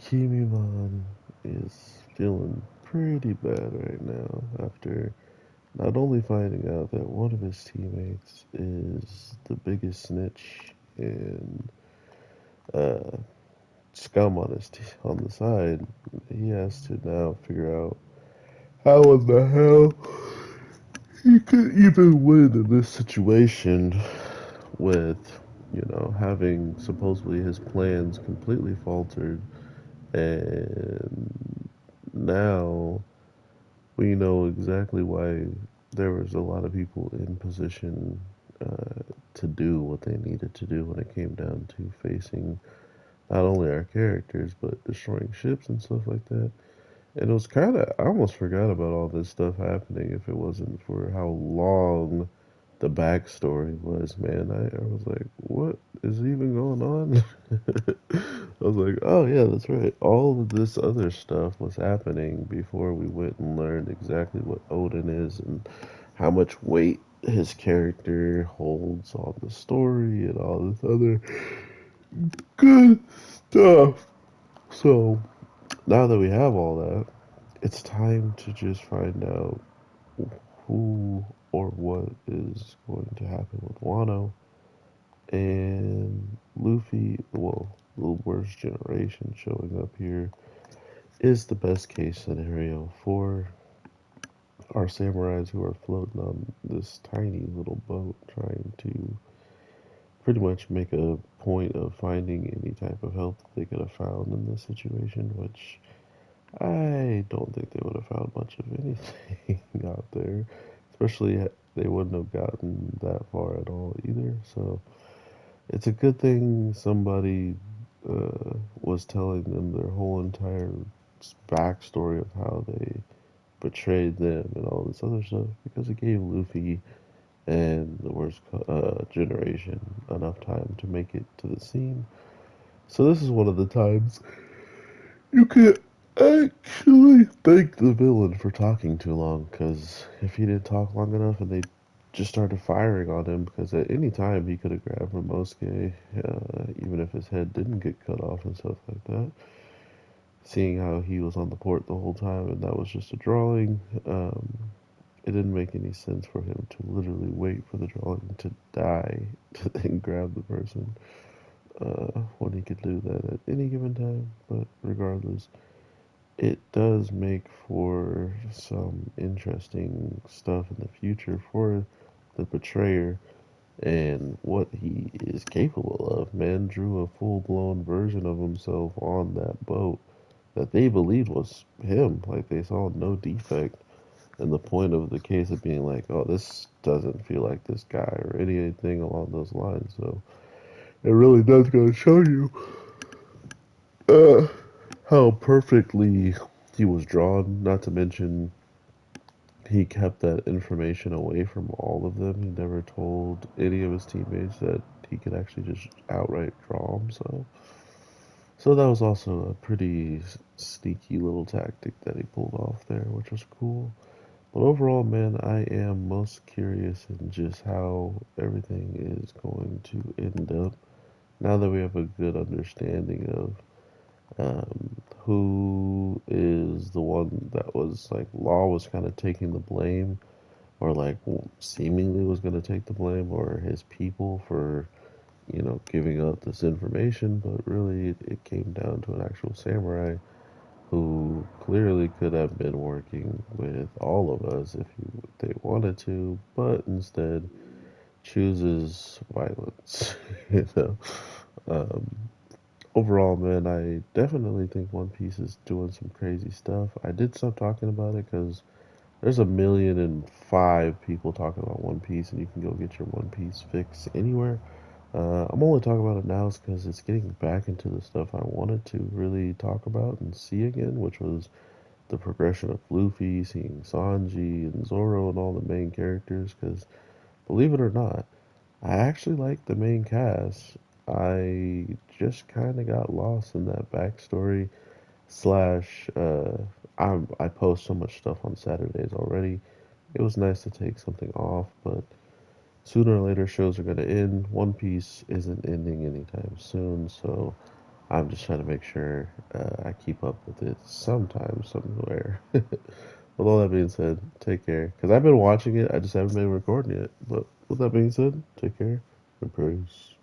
Kimimon is feeling pretty bad right now after not only finding out that one of his teammates is the biggest snitch and uh, scum on on the side, he has to now figure out how in the hell he could even win in this situation with, having supposedly his plans completely faltered, and now we know exactly why there was a lot of people in position to do what they needed to do when it came down to facing not only our characters but destroying ships and stuff like that. And it was kind of, I almost forgot about all this stuff happening if it wasn't for how long the backstory was, man. I was like, what is even going on? I was like, oh, yeah, that's right. All of this other stuff was happening before we went and learned exactly what Odin is and how much weight his character holds on the story and all this other good stuff. So, now that we have all that, it's time to just find out who or what is going to happen with Wano and Luffy. Well, the worst generation showing up here is the best case scenario for our samurais who are floating on this tiny little boat trying to pretty much make a point of finding any type of help that they could have found in this situation, which I don't think they would have found much of anything out there. Especially, they wouldn't have gotten that far at all either. So it's a good thing somebody was telling them their whole entire backstory of how they betrayed them and all this other stuff, because it gave Luffy and the worst generation enough time to make it to the scene. So this is one of the times you can actually thank the villain for talking too long, because if he didn't talk long enough and they just started firing on him, because at any time he could have grabbed Momosuke, even if his head didn't get cut off and stuff like that. Seeing how he was on the port the whole time and that was just a drawing, it didn't make any sense for him to literally wait for the drawing to die to then grab the person when he could do that at any given time. But regardless, it does make for some interesting stuff in the future for the betrayer and what he is capable of. Man drew a full blown version of himself on that boat that they believed was him. Like they saw no defect. And the point of the case of being like, oh, this doesn't feel like this guy or anything along those lines. So it really does go to show you uh, how perfectly he was drawn. Not to mention he kept that information away from all of them. He never told any of his teammates that he could actually just outright draw himself. So that was also a pretty sneaky little tactic that he pulled off there, which was cool. But overall, man, I am most curious in just how everything is going to end up now that we have a good understanding of who is the one that was like Law was kind of taking the blame, or like seemingly was going to take the blame, or his people for giving out this information. But really, it came down to an actual samurai who clearly could have been working with all of us if they wanted to, but instead chooses violence. you know. Um, Overall, man, I definitely think One Piece is doing some crazy stuff. I did stop talking about it because there's 1,000,005 people talking about One Piece, and you can go get your One Piece fix anywhere. I'm only talking about it now because it's getting back into the stuff I wanted to really talk about and see again, which was the progression of Luffy, seeing Sanji and Zoro and all the main characters. Because believe it or not, I actually like the main cast. I just kind of got lost in that backstory slash. I post so much stuff on Saturdays already. It was nice to take something off, but sooner or later shows are going to end. One Piece isn't ending anytime soon, so I'm just trying to make sure I keep up with it sometime, somewhere. With all that being said, take care. Because I've been watching it, I just haven't been recording it. But with that being said, take care and peace.